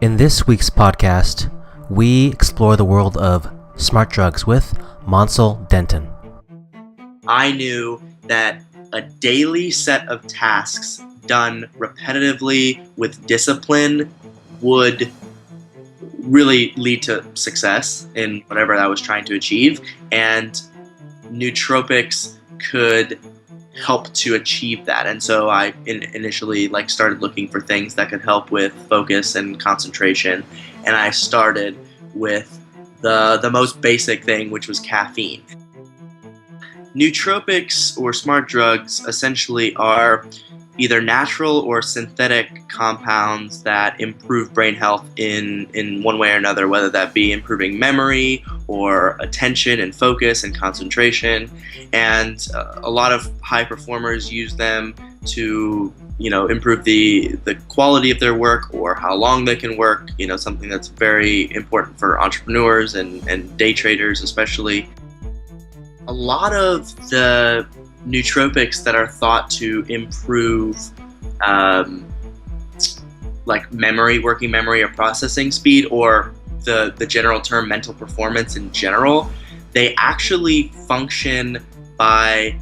In this week's podcast, we explore the world of smart drugs with Mansal Denton. I knew that a daily set of tasks done repetitively with discipline would really lead to success in whatever I was trying to achieve, and nootropics could help to achieve that. And so I initially started looking for things that could help with focus and concentration, and I started with the most basic thing, which was caffeine. Nootropics or smart drugs essentially are either natural or synthetic compounds that improve brain health in one way or another, whether that be improving memory or attention and focus and concentration. And a lot of high performers use them to improve the quality of their work or how long they can work, something that's very important for entrepreneurs and day traders especially. A lot of the nootropics that are thought to improve working memory or processing speed, or the general term mental performance in general, they actually function by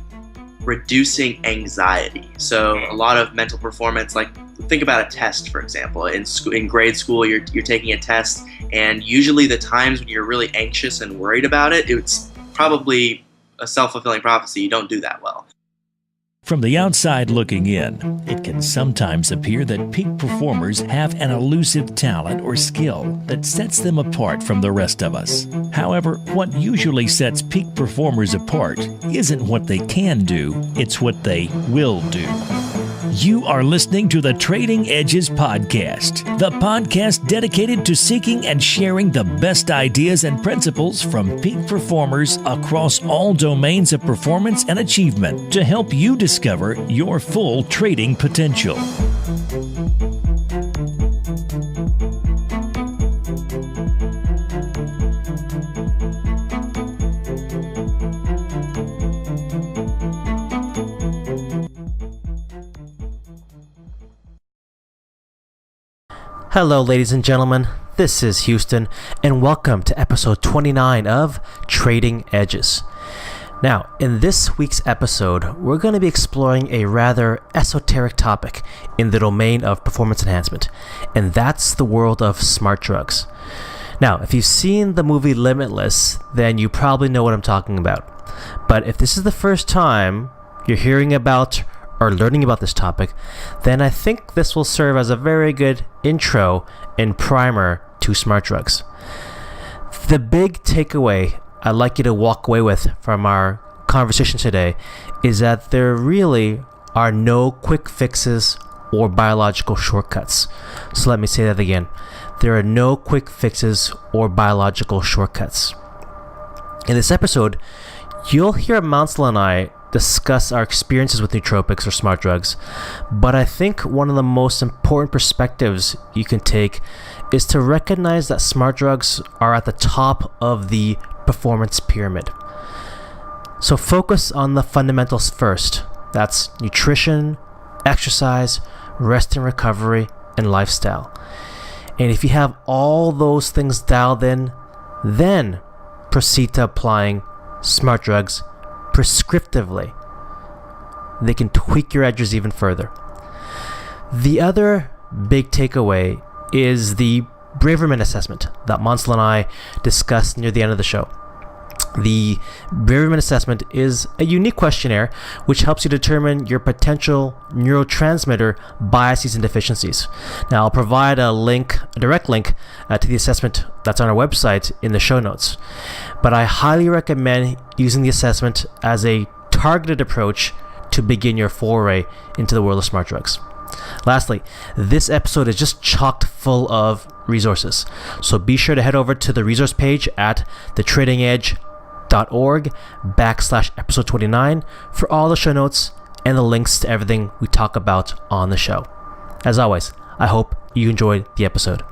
reducing anxiety. So a lot of mental performance, think about a test, for example. In grade school, you're taking a test, and usually the times when you're really anxious and worried about it, it's probably a self-fulfilling prophecy. You don't do that well. From the outside looking in, it can sometimes appear that peak performers have an elusive talent or skill that sets them apart from the rest of us. However, what usually sets peak performers apart isn't what they can do, it's what they will do. You are listening to the Trading Edges Podcast, the podcast dedicated to seeking and sharing the best ideas and principles from peak performers across all domains of performance and achievement to help you discover your full trading potential. Hello, ladies and gentlemen. This is Houston, and welcome to episode 29 of Trading Edges. Now, in this week's episode, we're going to be exploring a rather esoteric topic in the domain of performance enhancement, and that's the world of smart drugs. Now, if you've seen the movie Limitless, then you probably know what I'm talking about. But if this is the first time you're hearing about or learning about this topic, then I think this will serve as a very good intro and primer to smart drugs. The big takeaway I'd like you to walk away with from our conversation today is that there really are no quick fixes or biological shortcuts. So let me say that again. There are no quick fixes or biological shortcuts. In this episode, you'll hear Mansal and I discuss our experiences with nootropics or smart drugs, but I think one of the most important perspectives you can take is to recognize that smart drugs are at the top of the performance pyramid. So focus on the fundamentals first. That's nutrition, exercise, rest and recovery, and lifestyle. And if you have all those things dialed in, then proceed to applying smart drugs prescriptively. They can tweak your edges even further. The other big takeaway is the Braverman assessment that Mansal and I discussed near the end of the show. The Braverman assessment is a unique questionnaire which helps you determine your potential neurotransmitter biases and deficiencies. Now, I'll provide a direct link to the assessment that's on our website in the show notes. But I highly recommend using the assessment as a targeted approach to begin your foray into the world of smart drugs. Lastly, this episode is just chocked full of resources. So be sure to head over to the resource page at thetradingedge.org/episode 29 for all the show notes and the links to everything we talk about on the show. As always, I hope you enjoyed the episode.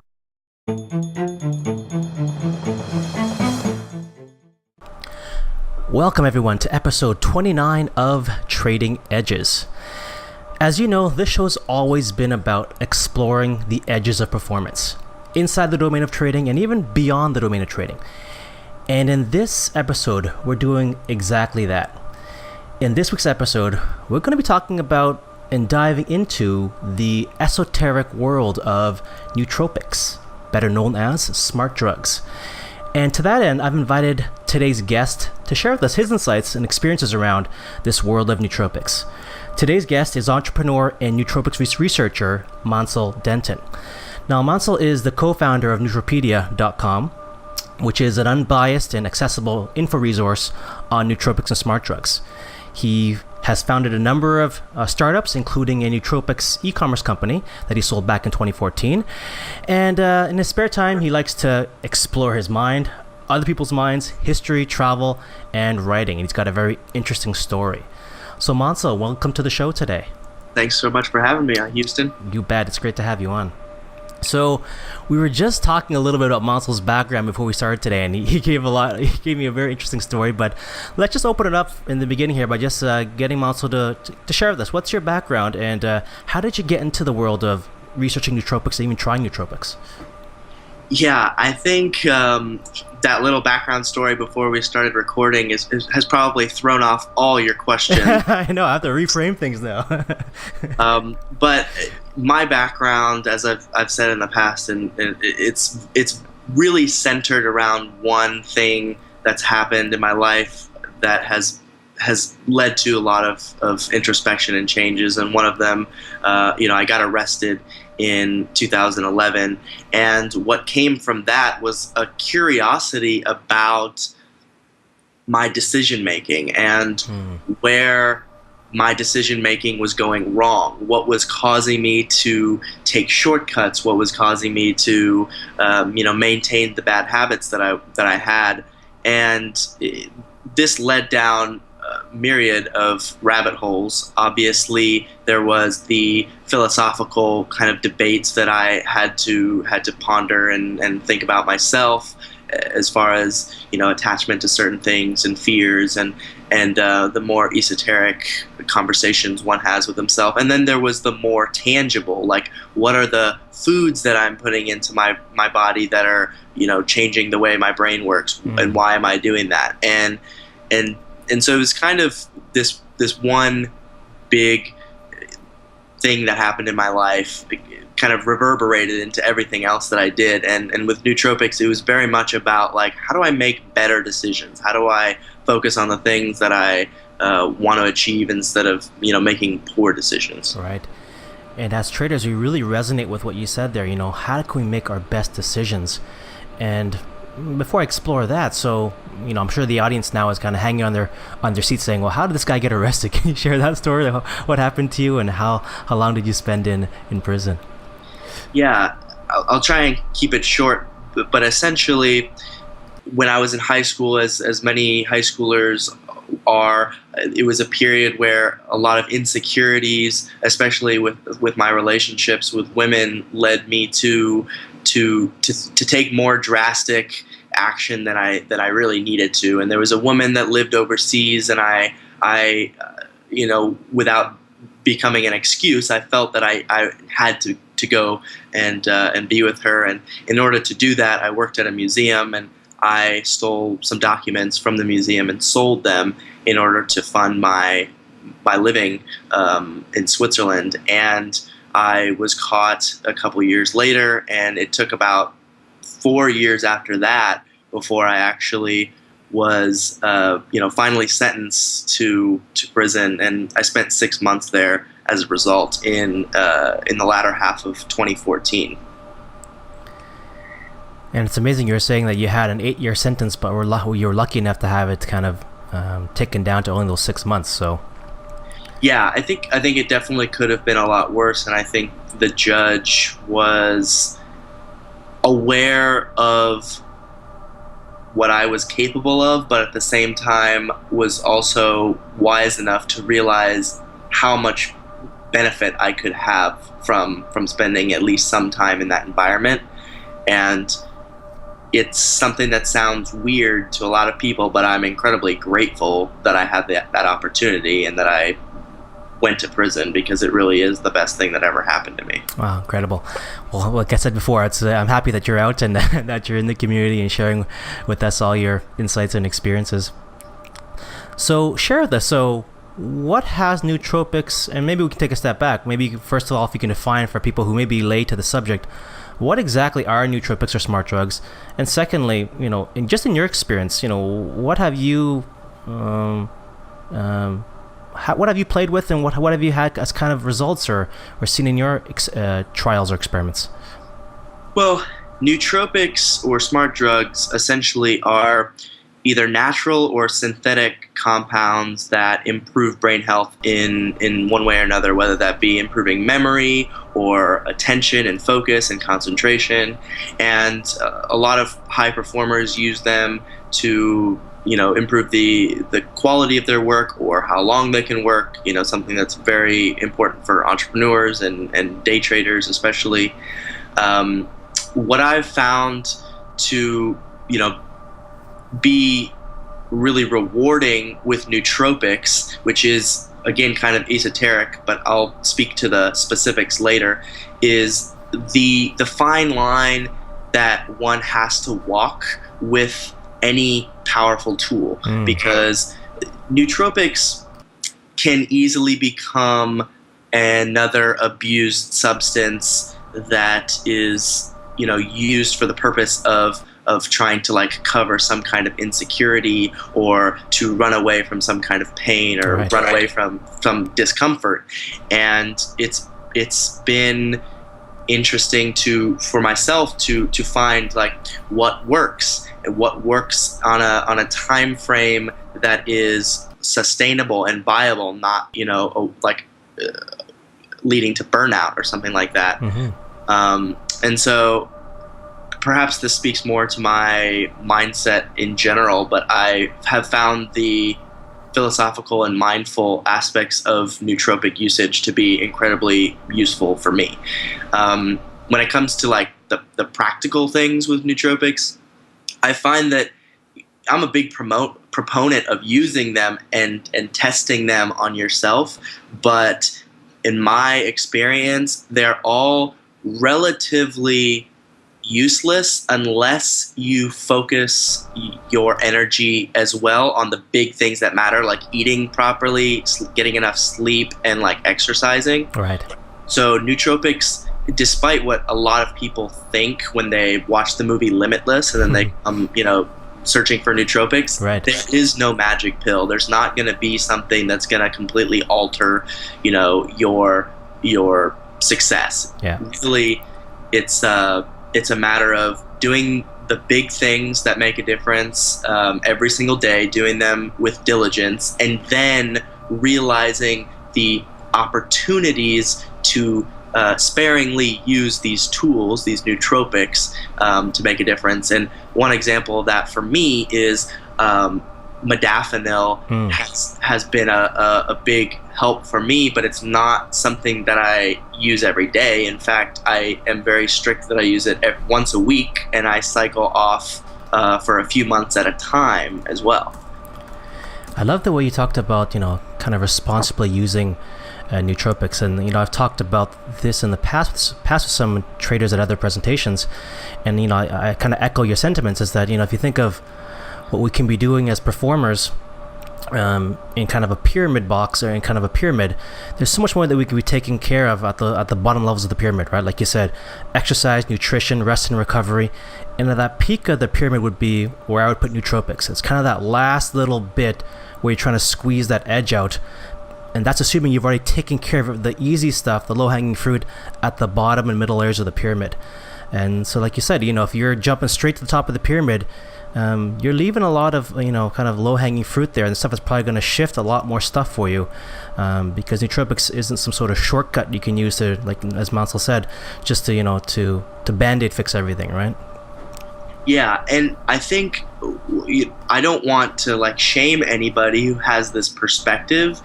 Welcome everyone to episode 29 of Trading Edges. As you know, this show's always been about exploring the edges of performance, inside the domain of trading and even beyond the domain of trading. And in this episode, we're doing exactly that. In this week's episode, we're going to be talking about and diving into the esoteric world of nootropics, better known as smart drugs. And to that end, I've invited today's guest to share with us his insights and experiences around this world of nootropics. Today's guest is entrepreneur and nootropics researcher Mansal Denton. Now, Mansal is the co-founder of Nootropedia.com, which is an unbiased and accessible info resource on nootropics and smart drugs. He has founded a number of startups, including a nootropics e-commerce company that he sold back in 2014. And in his spare time, he likes to explore his mind, other people's minds, history, travel, and writing. And he's got a very interesting story. So Mansal, welcome to the show today. Thanks so much for having me, Houston. You bet. It's great to have you on. So we were just talking a little bit about Mansal's background before we started today, and he gave me a very interesting story. But let's just open it up in the beginning here by just getting Mansal to share with us. What's your background, and how did you get into the world of researching nootropics and even trying nootropics? Yeah, I think that little background story before we started recording has probably thrown off all your questions. I know, I have to reframe things now. But my background, as I've said in the past, and it's really centered around one thing that's happened in my life that has led to a lot of introspection and changes. And one of them, I got arrested in 2011, and what came from that was a curiosity about my decision making and where my decision making was going wrong, what was causing me to take shortcuts, what was causing me to maintain the bad habits that I had. And this led down a myriad of rabbit holes. Obviously, there was the philosophical kind of debates that I had to ponder and think about myself, as far as attachment to certain things and fears and the more esoteric conversations one has with himself. And then there was the more tangible, like what are the foods that I'm putting into my body that are changing the way my brain works, and why am I doing that? And so it was kind of this one big thing that happened in my life. It kind of reverberated into everything else that I did. And with nootropics, it was very much about, like, how do I make better decisions? How do I focus on the things that I want to achieve instead of making poor decisions? Right. And as traders, we really resonate with what you said there. How can we make our best decisions? And before I explore that, so I'm sure the audience now is kind of hanging on their seats saying, well, how did this guy get arrested? Can you share that story? What happened to you, and how long did you spend in prison? Yeah, I'll try and keep it short, but essentially when I was in high school, as many high schoolers are, it was a period where a lot of insecurities, especially with my relationships with women, led me to take more drastic action than I really needed to. And there was a woman that lived overseas, and I without becoming an excuse, I felt that I had to go and be with her. And in order to do that, I worked at a museum, and I stole some documents from the museum and sold them in order to fund my living in Switzerland. And I was caught a couple years later, and it took about 4 years after that before I actually was finally sentenced to prison. And I spent 6 months there as a result in the latter half of 2014. And it's amazing you're saying that you had an 8-year sentence, but you were lucky enough to have it kind of taken down to only those 6 months. So yeah, I think it definitely could have been a lot worse, and I think the judge was aware of what I was capable of, but at the same time was also wise enough to realize how much benefit I could have from spending at least some time in that environment. And it's something that sounds weird to a lot of people, but I'm incredibly grateful that I had that opportunity, and that I went to prison, because it really is the best thing that ever happened to me. Wow, incredible. Well, like I said before, I'm happy that you're out and that you're in the community and sharing with us all your insights and experiences. So share this. So what has nootropics, and maybe we can take a step back. Maybe first of all, if you can define for people who may be late to the subject, what exactly are nootropics or smart drugs? And secondly, just in your experience, what have you what have you played with, and what have you had as kind of results or seen in your trials or experiments? Well, nootropics or smart drugs essentially are either natural or synthetic compounds that improve brain health in one way or another, whether that be improving memory or attention and focus and concentration. And a lot of high performers use them to improve the quality of their work or how long they can work, something that's very important for entrepreneurs and day traders especially. What I've found to be really rewarding with nootropics, which is again kind of esoteric, but I'll speak to the specifics later, is the fine line that one has to walk with any powerful tool, because nootropics can easily become another abused substance that is used for the purpose of trying to cover some kind of insecurity or to run away from some kind of pain or run away from some discomfort. And it's been interesting for myself to find what works on a time frame that is sustainable and viable, not leading to burnout or something like that. And so perhaps this speaks more to my mindset in general, but I have found the philosophical and mindful aspects of nootropic usage to be incredibly useful for me. When it comes to the practical things with nootropics, I find that I'm a big proponent of using them and testing them on yourself, but in my experience, they're all relatively useless unless you focus your energy as well on the big things that matter, like eating properly, getting enough sleep, and exercising. Right. So nootropics, despite what a lot of people think when they watch the movie Limitless and then they searching for nootropics, there is no magic pill. There's not going to be something that's going to completely alter your success. Really, it's a matter of doing the big things that make a difference every single day, doing them with diligence, and then realizing the opportunities to sparingly use these tools, these nootropics, to make a difference. And one example of that for me is modafinil has been a big help for me, but it's not something that I use every day. In fact, I am very strict that I use it once a week, and I cycle off for a few months at a time as well. I love the way you talked about, kind of responsibly using nootropics, and I've talked about this in the past with some traders at other presentations, and I kind of echo your sentiments. Is that if you think of what we can be doing as performers in kind of a pyramid box, or in kind of a pyramid, there's so much more that we can be taking care of at the bottom levels of the pyramid, right? Like you said, exercise, nutrition, rest and recovery. And at that peak of the pyramid would be where I would put nootropics. It's kind of that last little bit where you're trying to squeeze that edge out. And that's assuming you've already taken care of the easy stuff, the low-hanging fruit, at the bottom and middle layers of the pyramid. And so like you said, if you're jumping straight to the top of the pyramid, you're leaving a lot of kind of low-hanging fruit there, and stuff is probably going to shift a lot more stuff for you, because nootropics isn't some sort of shortcut you can use to, like as Mansal said, just to band-aid fix everything, right? Yeah, and I think I don't want to shame anybody who has this perspective,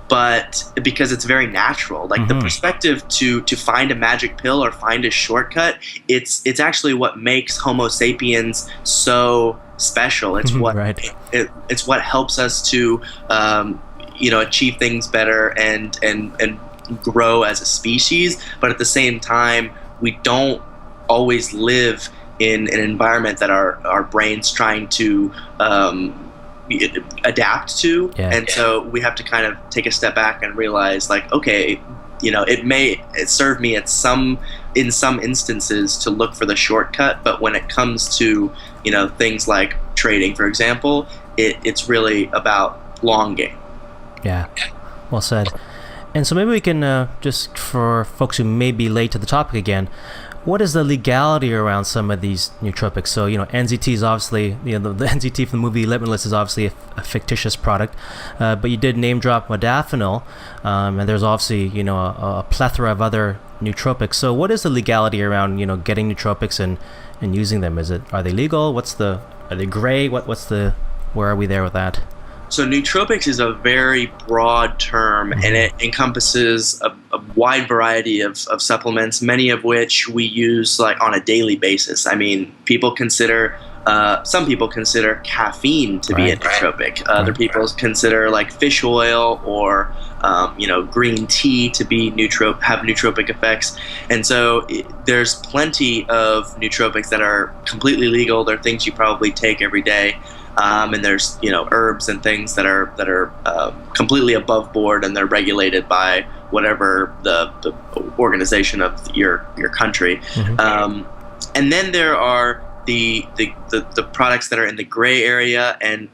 but because it's very natural, the perspective to find a magic pill or find a shortcut, it's actually what makes Homo sapiens so special. It's what it's what helps us to achieve things better and grow as a species. But at the same time, we don't always live in an environment that our brain's trying to adapt to. And so we have to kind of take a step back and realize, like, okay, it served me in some instances to look for the shortcut, but when it comes to things like trading, for example, it's really about long game. Yeah, well said. And so maybe we can just, for folks who may be late to the topic again, what is the legality around some of these nootropics? So, NZT is obviously, the NZT from the movie Limitless is obviously a fictitious product, but you did name drop modafinil, and there's obviously, a plethora of other nootropics. So what is the legality around, getting nootropics and using them? Are they legal? Are they gray? Where are we there with that? So nootropics is a very broad term, and it encompasses a wide variety of supplements, many of which we use like on a daily basis. I mean, some people consider caffeine to be a nootropic. Other people consider like fish oil or green tea to be have nootropic effects. And so there's plenty of nootropics that are completely legal. They're things you probably take every day. And there's herbs and things that are completely above board, and they're regulated by whatever the organization of your country. And then there are the products that are in the gray area, and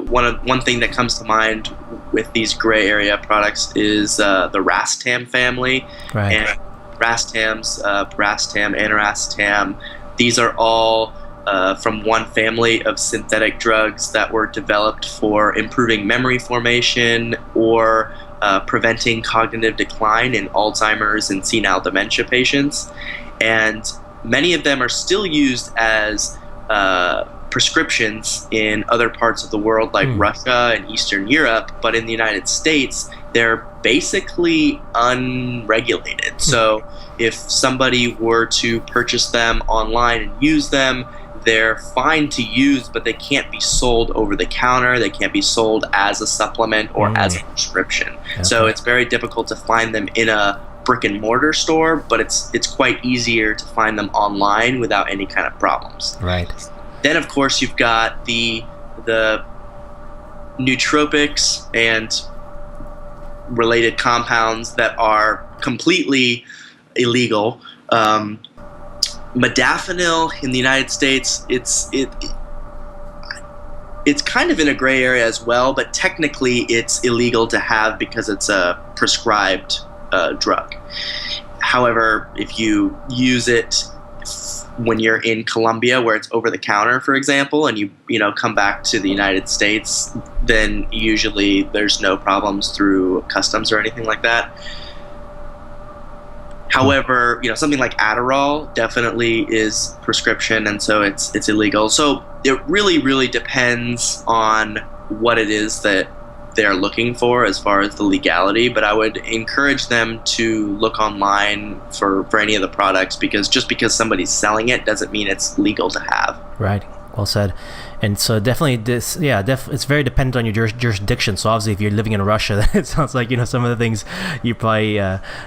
one thing that comes to mind with these gray area products is the Rastam family. And Rastams, Brastam, Anarastam. These are all from one family of synthetic drugs that were developed for improving memory formation or preventing cognitive decline in Alzheimer's and senile dementia patients. And many of them are still used as prescriptions in other parts of the world, like Russia and Eastern Europe, but in the United States, they're basically unregulated. So if somebody were to purchase them online and use them, they're fine to use, but they can't be sold over the counter. They can't be sold as a supplement or as a prescription. So it's very difficult to find them in a brick and mortar store, but it's quite easier to find them online without any kind of problems. Right. Then, of course, you've got the nootropics and related compounds that are completely illegal. Modafinil in the United States, it's kind of in a gray area as well, but technically it's illegal to have because it's a prescribed drug. However, if you use it when you're in Colombia, where it's over the counter, for example, and you come back to the United States, then usually there's no problems through customs or anything like that. However, something like Adderall definitely is prescription, and so it's illegal. So it really, really depends on what it is that they're looking for as far as the legality. But I would encourage them to look online for any of the products, because just because somebody's selling it doesn't mean it's legal to have. Right. Well said. And so definitely it's very dependent on your jurisdiction. So obviously if you're living in Russia, it sounds like, some of the things you probably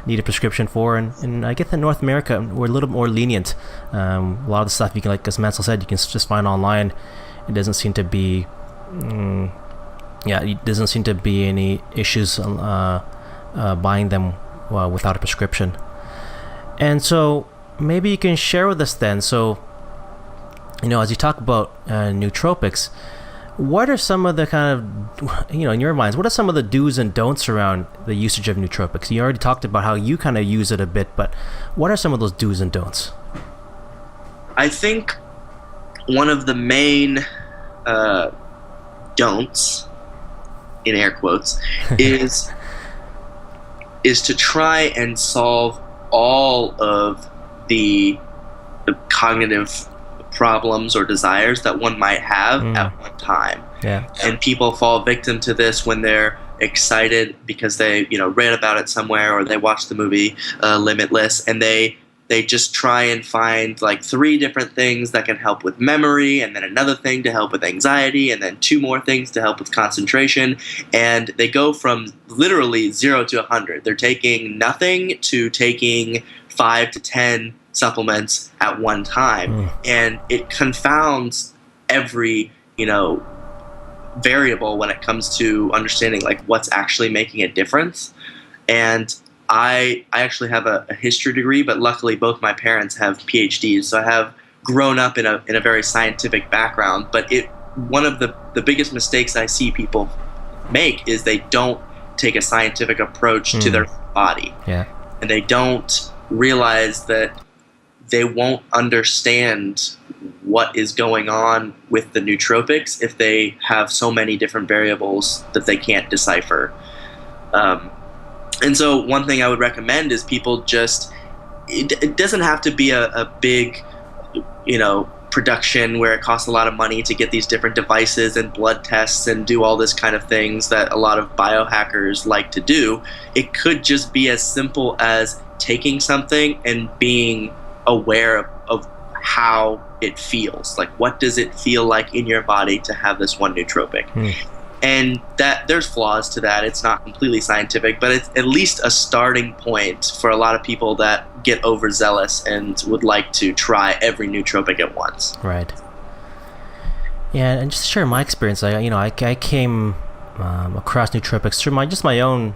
need a prescription for. And I get that in North America, we're a little more lenient. A lot of the stuff you can, like as Mansal said, you can just find online. It doesn't seem to be, it doesn't seem to be any issues buying them without a prescription. And so maybe you can share with us then, so as you talk about nootropics, what are some of the kind of, in your minds, what are some of the do's and don'ts around the usage of nootropics? You already talked about how you kind of use it a bit, but what are some of those do's and don'ts? I think one of the main don'ts, in air quotes, is to try and solve all of the cognitive problems or desires that one might have at one time. And people fall victim to this when they're excited because they read about it somewhere, or they watched the movie Limitless, and they they just try and find like 3 different things that can help with memory, and then another thing to help with anxiety, and then 2 more things to help with concentration. And they go from literally 0 to 100. They're taking nothing to taking 5 to 10 supplements at one time. And it confounds every, variable when it comes to understanding like what's actually making a difference. And I actually have a history degree, but luckily both my parents have PhDs, so I have grown up in a very scientific background. But one of the biggest mistakes I see people make is they don't take a scientific approach to their body. Yeah. And they don't realize that they won't understand what is going on with the nootropics if they have so many different variables that they can't decipher. And so one thing I would recommend is people just, it doesn't have to be a big, production where it costs a lot of money to get these different devices and blood tests and do all this kind of things that a lot of biohackers like to do. It could just be as simple as taking something and being aware of how it feels. Like, what does it feel like in your body to have this one nootropic? And that there's flaws to that. It's not completely scientific, but it's at least a starting point for a lot of people that get overzealous and would like to try every nootropic at once. Right. Yeah, and just to share my experience, I came across nootropics through my own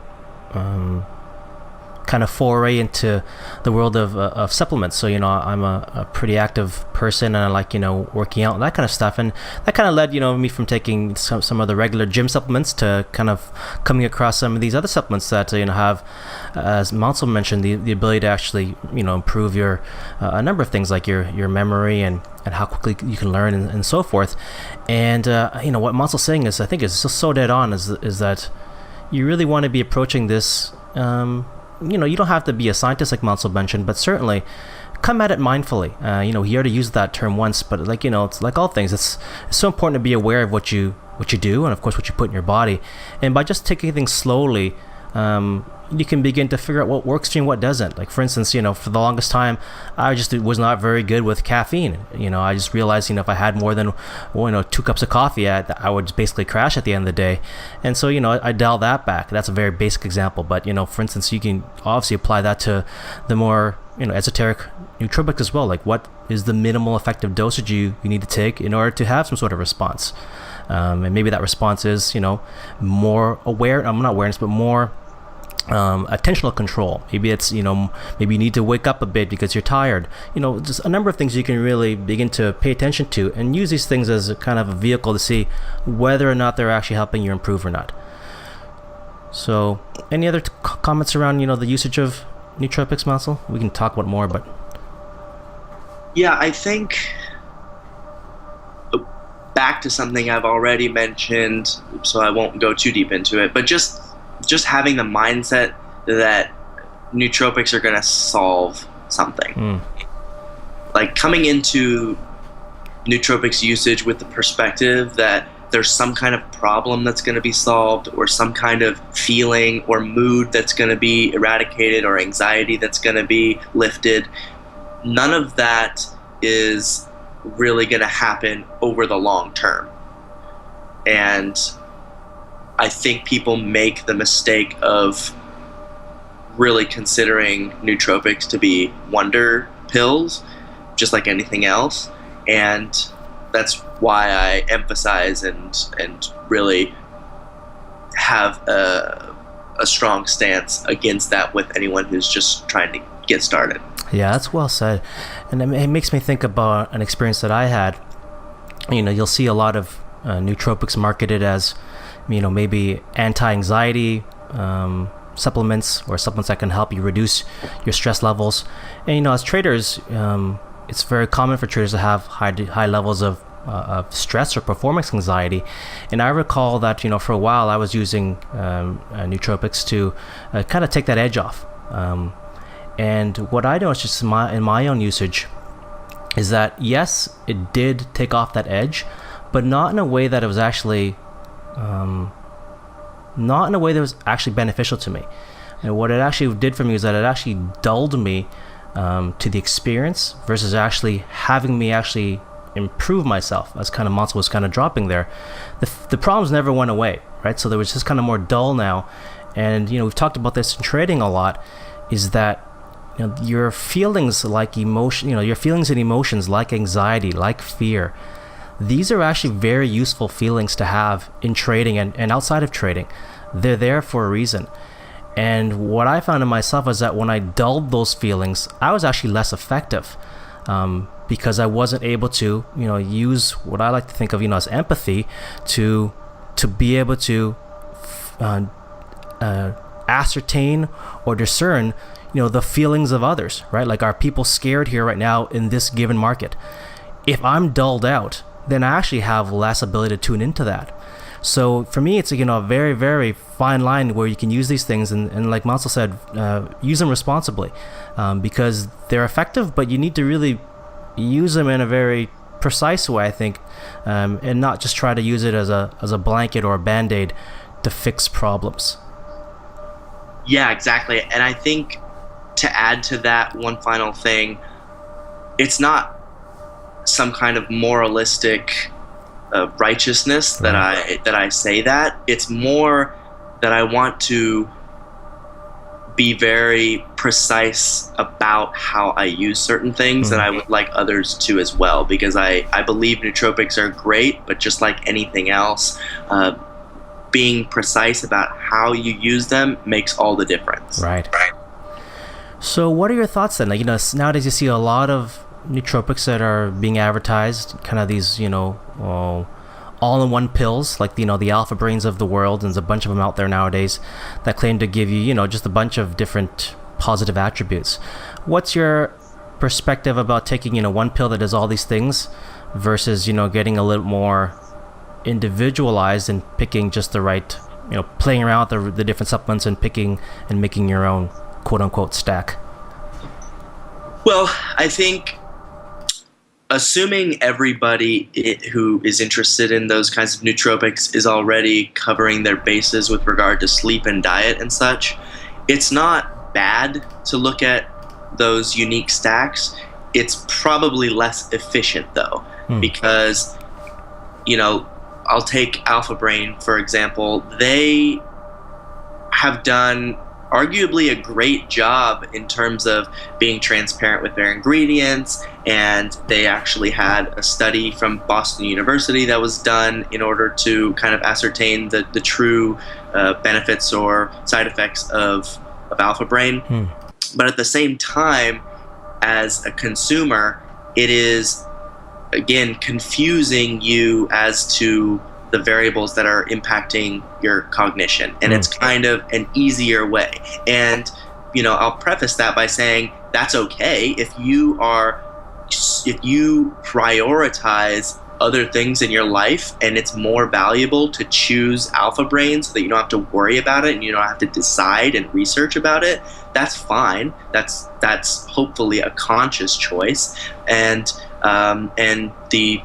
kind of foray into the world of supplements. So I'm a pretty active person, and I like working out and that kind of stuff, and that kind of led me from taking some of the regular gym supplements to kind of coming across some of these other supplements that have, as Mansal mentioned, the ability to actually improve your a number of things like your memory and how quickly you can learn and so forth. And what Mansal's saying is, I think, is so dead on, is that you really want to be approaching this. You don't have to be a scientist like Mansal mentioned, but certainly come at it mindfully. He already used that term once, but it's like all things. It's so important to be aware of what you do, and of course what you put in your body. And by just taking things slowly, you can begin to figure out what works for you and what doesn't. Like, for instance, for the longest time, I just was not very good with caffeine. I just realized, if I had more than 2 cups of coffee, I would basically crash at the end of the day. And so, I dial that back. That's a very basic example. But, for instance, you can obviously apply that to the more, esoteric nootropics as well. Like, what is the minimal effective dosage you need to take in order to have some sort of response? And maybe that response is, more more attentional control. Maybe it's maybe you need to wake up a bit because you're tired. Just a number of things you can really begin to pay attention to and use these things as a kind of a vehicle to see whether or not they're actually helping you improve or not. So any other comments around the usage of nootropics, Mansal? We can talk about more, but yeah, I think back to something I've already mentioned, so I won't go too deep into it, but just having the mindset that nootropics are going to solve something. Like, coming into nootropics usage with the perspective that there's some kind of problem that's going to be solved, or some kind of feeling or mood that's going to be eradicated, or anxiety that's going to be lifted. None of that is really going to happen over the long term. And I think people make the mistake of really considering nootropics to be wonder pills, just like anything else. And that's why I emphasize and really have a strong stance against that with anyone who's just trying to get started. Yeah, that's well said. And it makes me think about an experience that I had. You'll see a lot of nootropics marketed as maybe anti-anxiety supplements, or supplements that can help you reduce your stress levels. And as traders, it's very common for traders to have high levels of stress or performance anxiety. And I recall that for a while I was using nootropics to kind of take that edge off. And what I noticed just in my own usage is that, yes, it did take off that edge, but not in a way that it was actually beneficial to me. And what it actually did for me is that it actually dulled me to the experience versus actually having me actually improve myself, as kind of Mansal was kind of dropping there. The problems never went away, right? So there was just kind of more dull now. And, we've talked about this in trading a lot, is that, your feelings like emotion, your feelings and emotions like anxiety, like fear, these are actually very useful feelings to have in trading and outside of trading. They're there for a reason. And what I found in myself is that when I dulled those feelings, I was actually less effective, because I wasn't able to, use what I like to think of, as empathy to be able to ascertain or discern, the feelings of others, right? Like, are people scared here right now in this given market? If I'm dulled out, then I actually have less ability to tune into that. So for me, it's a very, very fine line where you can use these things, and like Mansal said, use them responsibly, because they're effective, but you need to really use them in a very precise way, I think, and not just try to use it as a blanket or a band-aid to fix problems. Yeah, exactly. And I think, to add to that, one final thing, it's not some kind of moralistic righteousness that I say that. It's more that I want to be very precise about how I use certain things, and I would like others to as well, because I believe nootropics are great, but just like anything else, being precise about how you use them makes all the difference. Right. So what are your thoughts then? Like, nowadays you see a lot of nootropics that are being advertised, kind of these, all-in-one pills, like, the Alpha Brains of the world, and there's a bunch of them out there nowadays that claim to give you, just a bunch of different positive attributes. What's your perspective about taking, one pill that does all these things versus, getting a little more individualized and picking just the right, playing around with the different supplements and picking and making your own quote-unquote stack? Well, I think, assuming everybody who is interested in those kinds of nootropics is already covering their bases with regard to sleep and diet and such, it's not bad to look at those unique stacks. It's probably less efficient, though, because, I'll take Alpha Brain, for example. They have done arguably a great job in terms of being transparent with their ingredients, and they actually had a study from Boston University that was done in order to kind of ascertain the true benefits or side effects of Alpha Brain. But at the same time, as a consumer, it is, again, confusing you as to the variables that are impacting your cognition. And it's kind of an easier way. And, I'll preface that by saying that's okay if you prioritize other things in your life and it's more valuable to choose Alpha Brain so that you don't have to worry about it and you don't have to decide and research about it. That's fine. That's hopefully a conscious choice. And the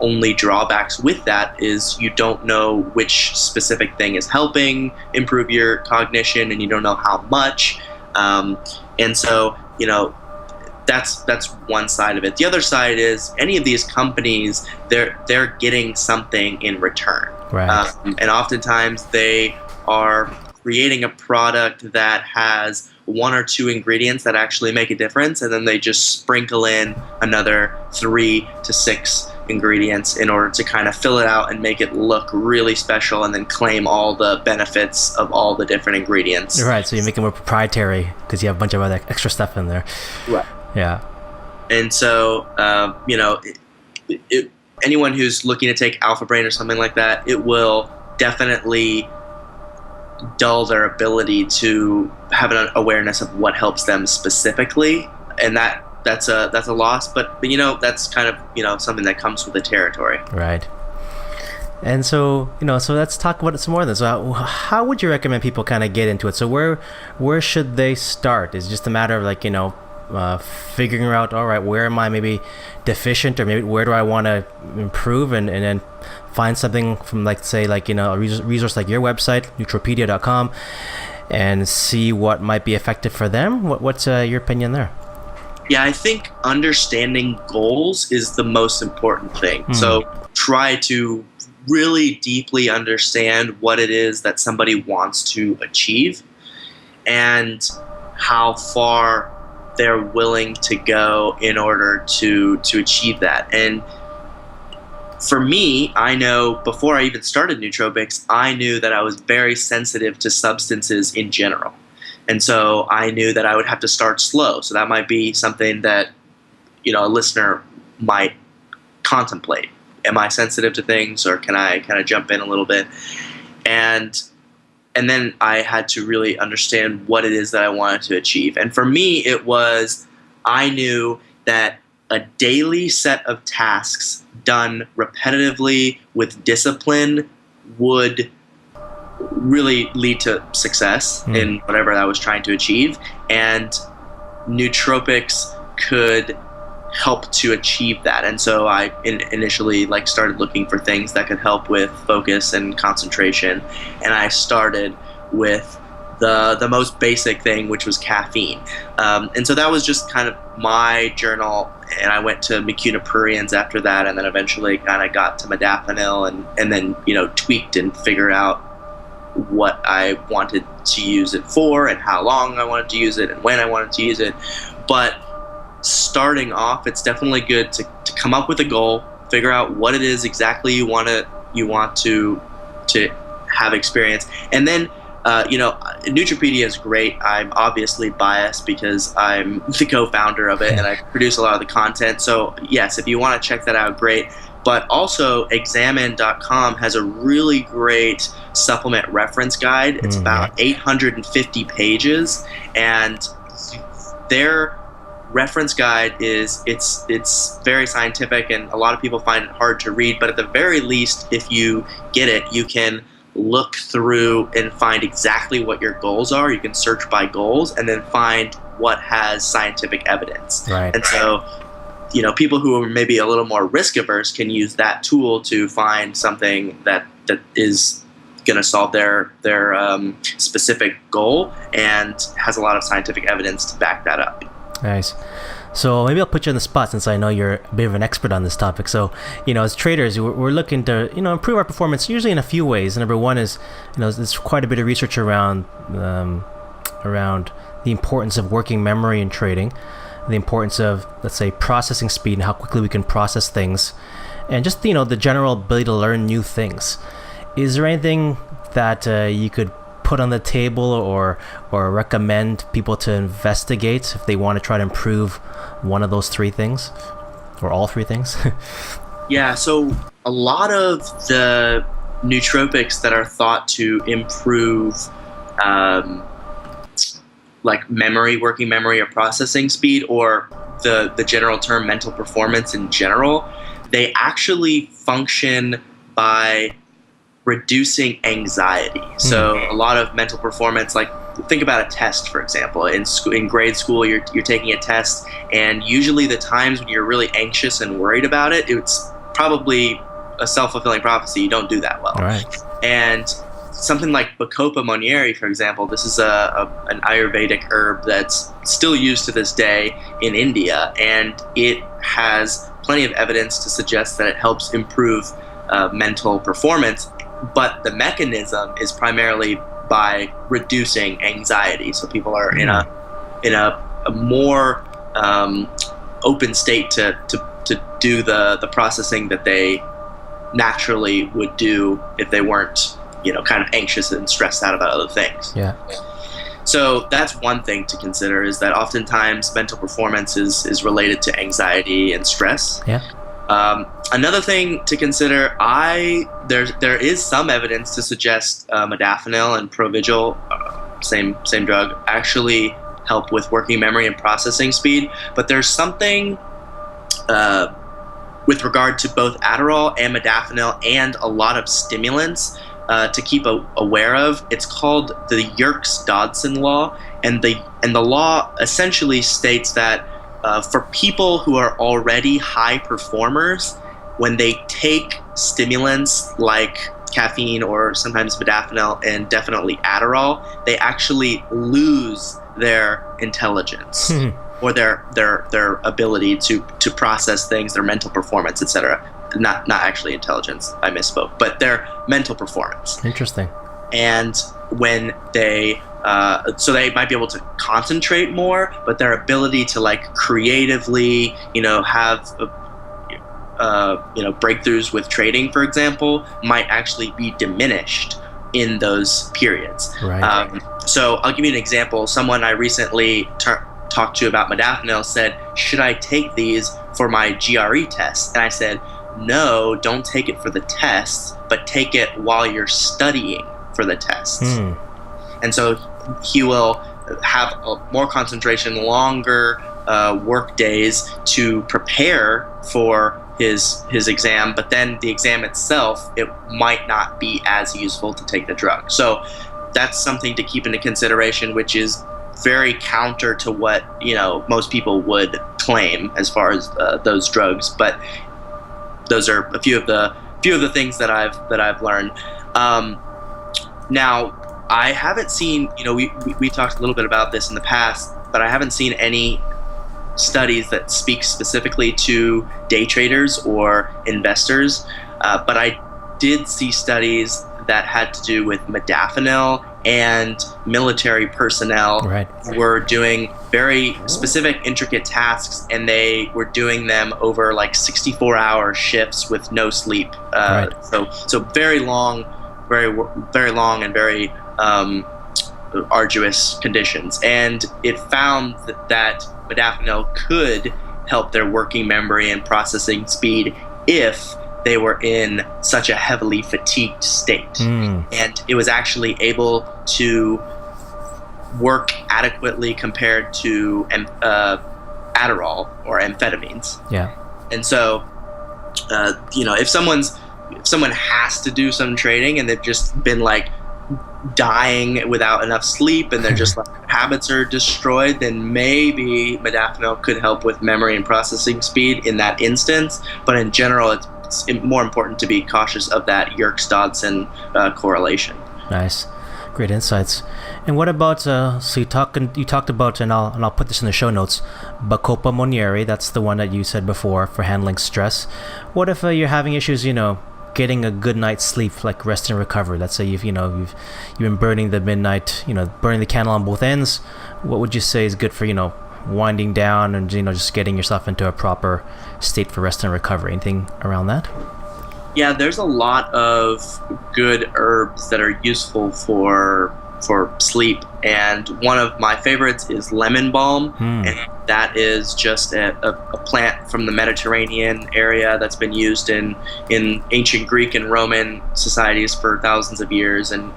only drawbacks with that is you don't know which specific thing is helping improve your cognition, and you don't know how much. And so, that's one side of it. The other side is any of these companies, they're getting something in return. Right. And oftentimes they are creating a product that has one or two ingredients that actually make a difference, and then they just sprinkle in another 3 to 6 ingredients in order to kind of fill it out and make it look really special, and then claim all the benefits of all the different ingredients. Right, so you make it more proprietary because you have a bunch of other extra stuff in there. Right. Yeah. And so, anyone who's looking to take Alpha Brain or something like that, it will definitely dull their ability to have an awareness of what helps them specifically, and that's a loss. But that's kind of something that comes with the territory. Right. And so so let's talk about it some more then. So how would you recommend people kind of get into it? So where should they start? Is it just a matter of like figuring out, all right, where am I maybe deficient, or maybe where do I want to improve, and then find something from a resource like your website, nootropedia.com, and see what might be effective for them? What's your opinion there? Yeah, I think understanding goals is the most important thing. So try to really deeply understand what it is that somebody wants to achieve and how far they're willing to go in order to achieve that. And for me, I know before I even started nootropics, I knew that I was very sensitive to substances in general. And so I knew that I would have to start slow. So that might be something that, a listener might contemplate. Am I sensitive to things, or can I kind of jump in a little bit? And then I had to really understand what it is that I wanted to achieve. And for me, it was, I knew that a daily set of tasks done repetitively with discipline would really lead to success in whatever I was trying to achieve. And nootropics could help to achieve that. And so I initially started looking for things that could help with focus and concentration. And I started with the most basic thing, which was caffeine. And so that was just kind of my journal. And I went to Mucuna after that, and then eventually kind of got to modafinil, and then tweaked and figured out what I wanted to use it for and how long I wanted to use it and when I wanted to use it. But starting off, it's definitely good to come up with a goal, figure out what it is exactly you want to have experience, and then Nootropedia is great. I'm obviously biased because I'm the co-founder of it and I produce a lot of the content. So yes, if you want to check that out, great. But also examine.com has a really great supplement reference guide. It's about 850 pages, and their reference guide it's very scientific, and a lot of people find it hard to read, but at the very least, if you get it, you can look through and find exactly what your goals are. You can search by goals and then find what has scientific evidence. Right. And so people who are maybe a little more risk averse can use that tool to find something that is going to solve their specific goal and has a lot of scientific evidence to back that up. Nice. So maybe I'll put you on the spot, since I know you're a bit of an expert on this topic. So, as traders, we're looking to, improve our performance usually in a few ways. Number one is, there's quite a bit of research around the importance of working memory in trading, the importance of, let's say, processing speed and how quickly we can process things, and just, the general ability to learn new things. Is there anything that you could put on the table or recommend people to investigate if they want to try to improve one of those three things, or all three things? Yeah, so a lot of the nootropics that are thought to improve working memory or processing speed, or the general term mental performance in general, they actually function by reducing anxiety. So a lot of mental performance, think about a test, for example. In grade school, you're taking a test, and usually the times when you're really anxious and worried about it, it's probably a self-fulfilling prophecy. You don't do that well. Right. And something like Bacopa monnieri, for example, this is an Ayurvedic herb that's still used to this day in India, and it has plenty of evidence to suggest that it helps improve mental performance. But the mechanism is primarily by reducing anxiety. So people are in a more open state to do the processing that they naturally would do if they weren't, kind of anxious and stressed out about other things. Yeah. So that's one thing to consider, is that oftentimes mental performance is related to anxiety and stress. Yeah. Another thing to consider, there is some evidence to suggest modafinil and Provigil, same drug, actually help with working memory and processing speed. But there's something with regard to both Adderall and modafinil and a lot of stimulants to keep aware of. It's called the Yerkes-Dodson law, and the law essentially states that for people who are already high performers, when they take stimulants like caffeine or sometimes modafinil and definitely Adderall, they actually lose their intelligence or their ability to process things, their mental performance, etc. Not actually intelligence, I misspoke, but their mental performance. Interesting. And when they so they might be able to concentrate more, but their ability to like creatively, have breakthroughs with trading, for example, might actually be diminished in those periods. Right. So I'll give you an example. Someone I recently talked to about modafinil said, should I take these for my GRE test? And I said, no, don't take it for the tests, but take it while you're studying for the tests. And so he will have more concentration, longer work days to prepare for his exam, but then the exam itself, it might not be as useful to take the drug. So that's something to keep into consideration, which is very counter to what most people would claim as far as those drugs. But those are a few of the things that I've learned. Now, I haven't seen, we talked a little bit about this in the past, but I haven't seen any studies that speak specifically to day traders or investors. But I did see studies that had to do with modafinil and military personnel who were doing very specific, intricate tasks, and they were doing them over like 64-hour shifts with no sleep. So very long and very arduous conditions. And it found that modafinil could help their working memory and processing speed if they were in such a heavily fatigued state. And it was actually able to work adequately compared to Adderall or amphetamines. Yeah. And so, if someone has to do some trading and they've just been like dying without enough sleep and they're just like habits are destroyed, then maybe modafinil could help with memory and processing speed in that instance. But in general, it's more important to be cautious of that Yerkes-Dodson correlation. Nice, great insights. And what about so you talked about, and I'll put this in the show notes, Bacopa monnieri. That's the one that you said before for handling stress. What if you're having issues, getting a good night's sleep, like rest and recovery? Let's say you've been burning the midnight, burning the candle on both ends. What would you say is good for winding down and just getting yourself into a proper state for rest and recovery? Anything around that? Yeah, there's a lot of good herbs that are useful for sleep, and one of my favorites is lemon balm. And that is just a plant from the Mediterranean area that's been used in ancient Greek and Roman societies for thousands of years. And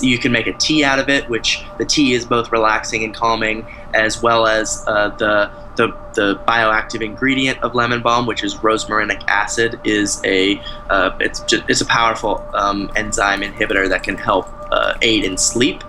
you can make a tea out of it, which the tea is both relaxing and calming, as well as the bioactive ingredient of lemon balm, which is rosmarinic acid, is it's a powerful enzyme inhibitor that can help aid in sleep.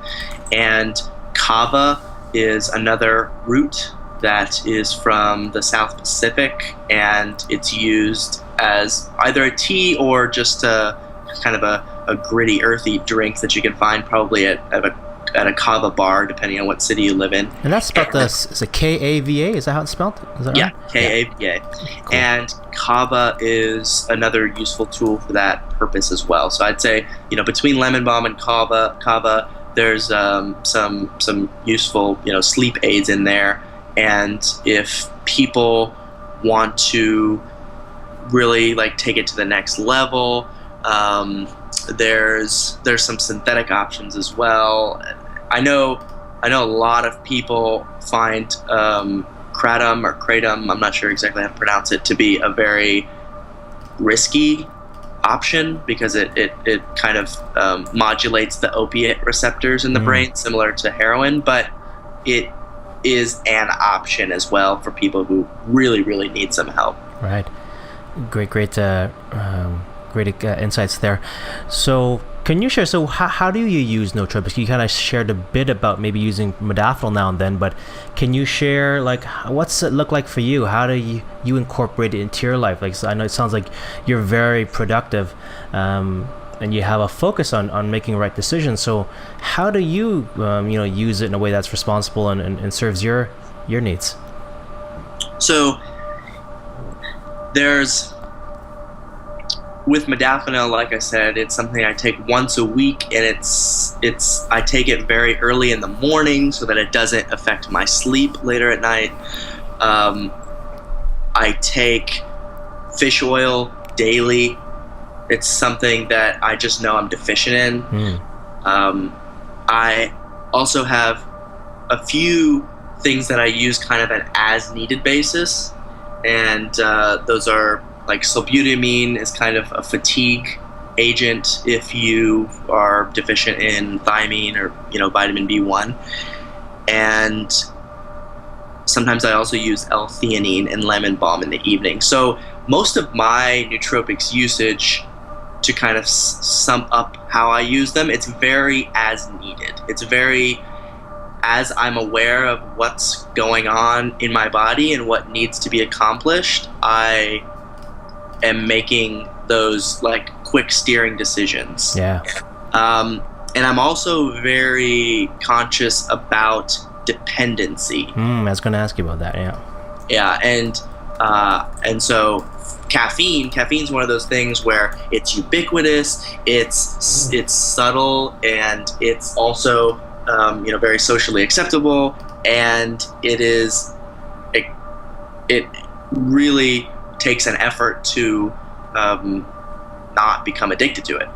And kava is another root that is from the South Pacific, and it's used as either a tea or just a kind of a gritty, earthy drink that you can find probably at a kava bar, depending on what city you live in. And that's spelled is it Kava? Is that how it's spelled? Is that right? Yeah, Kava. Cool. And kava is another useful tool for that purpose as well. So I'd say, between lemon balm and kava, there's some useful, sleep aids in there. And if people want to really take it to the next level, there's some synthetic options as well. I know a lot of people find kratom or kratom, I'm not sure exactly how to pronounce it, to be a very risky option because it kind of modulates the opiate receptors in the brain, similar to heroin, but it is an option as well for people who really, really need some help. Right. Great insights there. So can you share, how do you use nootropics? You kind of shared a bit about maybe using modafinil now and then, but can you share what's it look like for you? How do you incorporate it into your life? I know it sounds like you're very productive. and you have a focus on making right decisions. So how do you use it in a way that's responsible and serves your needs? So with modafinil, like I said, it's something I take once a week, and I take it very early in the morning so that it doesn't affect my sleep later at night. I take fish oil daily. It's something that I just know I'm deficient in. I also have a few things that I use kind of an as-needed basis, and those are like sibutramine is kind of a fatigue agent if you are deficient in thiamine or vitamin B1, and sometimes I also use L-theanine and lemon balm in the evening. So most of my nootropics usage, to kind of sum up how I use them, it's very as needed. It's very as I'm aware of what's going on in my body and what needs to be accomplished, I am making those like quick steering decisions. Yeah. And I'm also very conscious about dependency. I was going to ask you about that. Yeah. Yeah, and so caffeine's one of those things where it's ubiquitous, it's subtle, and it's also very socially acceptable, and it really takes an effort to not become addicted to it,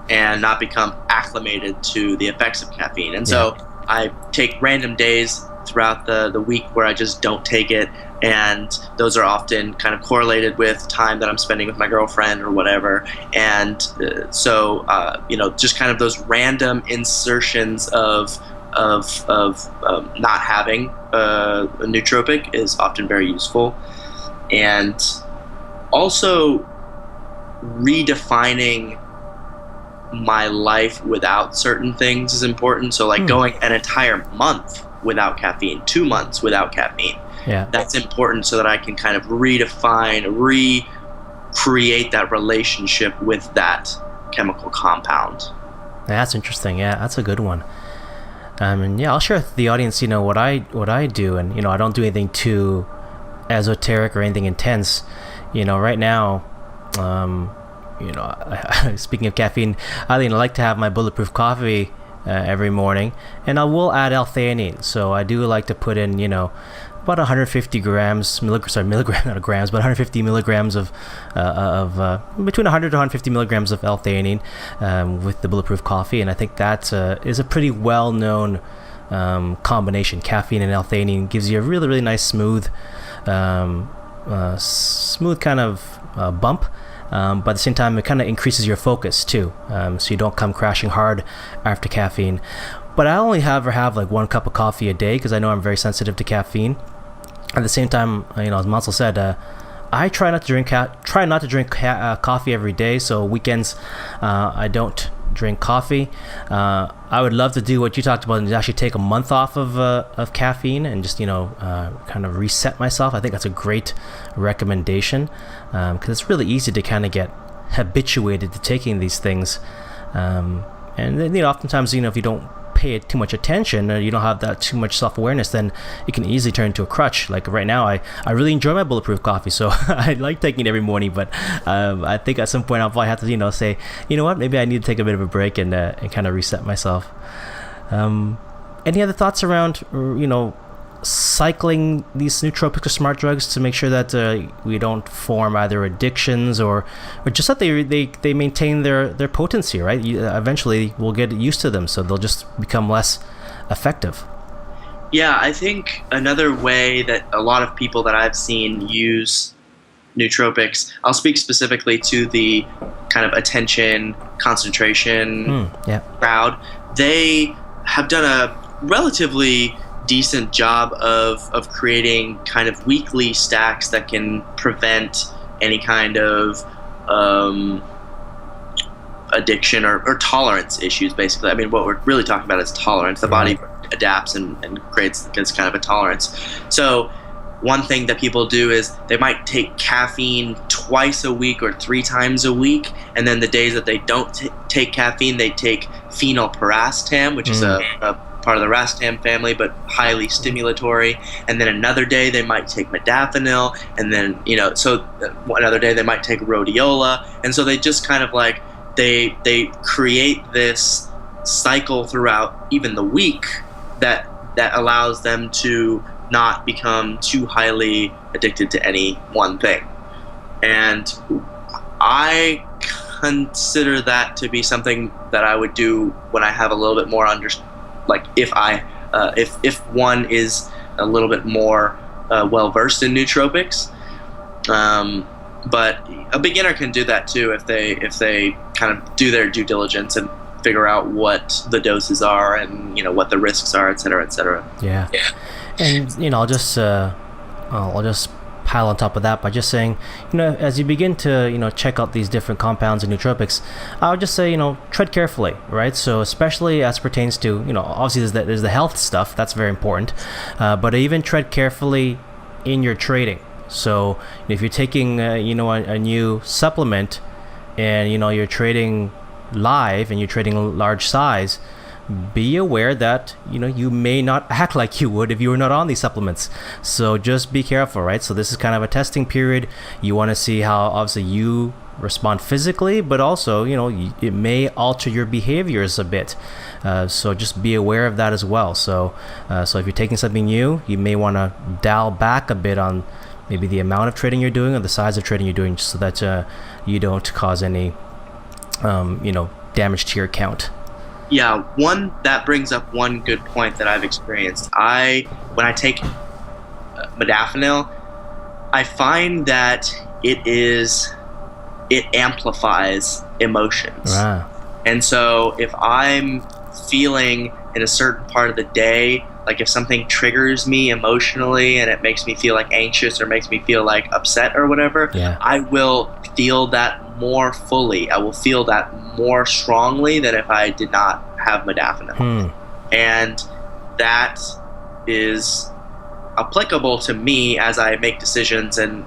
and not become acclimated to the effects of caffeine. And so I take random days throughout the week where I just don't take it, and those are often kind of correlated with time that I'm spending with my girlfriend or whatever. And so just kind of those random insertions of not having a nootropic is often very useful. And also redefining my life without certain things is important. So like going an entire month without caffeine, 2 months without caffeine. Yeah. That's important so that I can kind of recreate that relationship with that chemical compound. That's interesting. Yeah, that's a good one. And I'll share with the audience, what I do, and I don't do anything too esoteric or anything intense. Right now, speaking of caffeine, I like to have my bulletproof coffee every morning, and I will add L-theanine. So I do like to put in, about 150 milligrams, not grams, but 150 milligrams of between 100 to 150 milligrams of L-theanine with the bulletproof coffee, and I think that is a pretty well-known combination. Caffeine and L-theanine gives you a really, really nice smooth kind of bump. But at the same time, it kind of increases your focus too, so you don't come crashing hard after caffeine. But I only ever have like 1 cup of coffee a day because I know I'm very sensitive to caffeine. At the same time, as Mansal said, I try not to drink coffee every day. So weekends, I don't drink coffee. I would love to do what you talked about and actually take a month off of caffeine and just kind of reset myself. I think that's a great recommendation because it's really easy to kind of get habituated to taking these things, and then oftentimes if you don't pay it too much attention, or you don't have that too much self-awareness, then it can easily turn into a crutch. Like right now, I really enjoy my bulletproof coffee, so I like taking it every morning, but I think at some point I'll probably have to say, what, maybe I need to take a bit of a break and kind of reset myself. Any other thoughts around cycling these nootropics or smart drugs to make sure that we don't form either addictions or just that they maintain their potency, right? Eventually we'll get used to them, so they'll just become less effective. Yeah, I think another way that a lot of people that I've seen use nootropics, I'll speak specifically to the kind of attention concentration crowd. They have done a relatively decent job of creating kind of weekly stacks that can prevent any kind of addiction or tolerance issues, basically. I mean, what we're really talking about is tolerance. The body adapts and creates this kind of a tolerance. So one thing that people do is they might take caffeine twice a week or 3 times a week, and then the days that they don't take caffeine, they take phenylpiracetam, which is a part of the racetam family, but highly stimulatory. And then another day they might take modafinil, and then so another day they might take rhodiola, and so they just kind of like they create this cycle throughout even the week that allows them to not become too highly addicted to any one thing. And I consider that to be something that I would do when I have a little bit more if one is a little bit more well versed in nootropics. But a beginner can do that too if they kind of do their due diligence and figure out what the doses are and what the risks are, et cetera, et cetera. Yeah. And I'll just pile on top of that by just saying, as you begin to check out these different compounds and nootropics, I would just say tread carefully, right? So especially as pertains to obviously there's the health stuff that's very important, but even tread carefully in your trading. So if you're taking a new supplement and you're trading live and you're trading large size, be aware that you may not act like you would if you were not on these supplements. So just be careful, right? So this is kind of a testing period. You want to see how obviously you respond physically, but also it may alter your behaviors a bit. So just be aware of that as well. So if you're taking something new, you may want to dial back a bit on maybe the amount of trading you're doing or the size of trading you're doing, so that you don't cause any damage to your account. Yeah, that brings up one good point that I've experienced. When I take modafinil, I find that it amplifies emotions. Wow. And so if I'm feeling in a certain part of the day, like if something triggers me emotionally and it makes me feel like anxious or makes me feel like upset or whatever, I will feel that more fully. I will feel that more strongly than if I did not have modafinil. And that is applicable to me as I make decisions and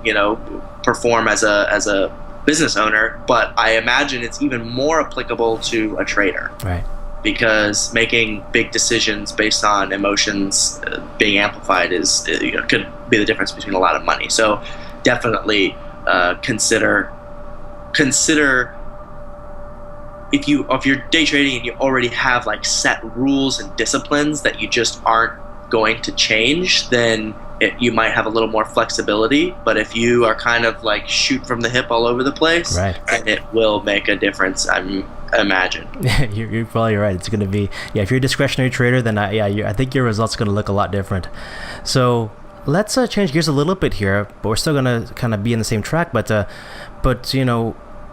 perform as a business owner, but I imagine it's even more applicable to a trader. Right. Because making big decisions based on emotions being amplified could be the difference between a lot of money. So definitely consider if you're day trading and you already have like set rules and disciplines that you just aren't going to change, then you might have a little more flexibility. But if you are kind of like shoot from the hip all over the place, right, then it will make a difference, I imagine. You're probably right. It's going to be, if you're a discretionary trader, then I think your results are going to look a lot different. So let's change gears a little bit here, but we're still going to kind of be in the same track. But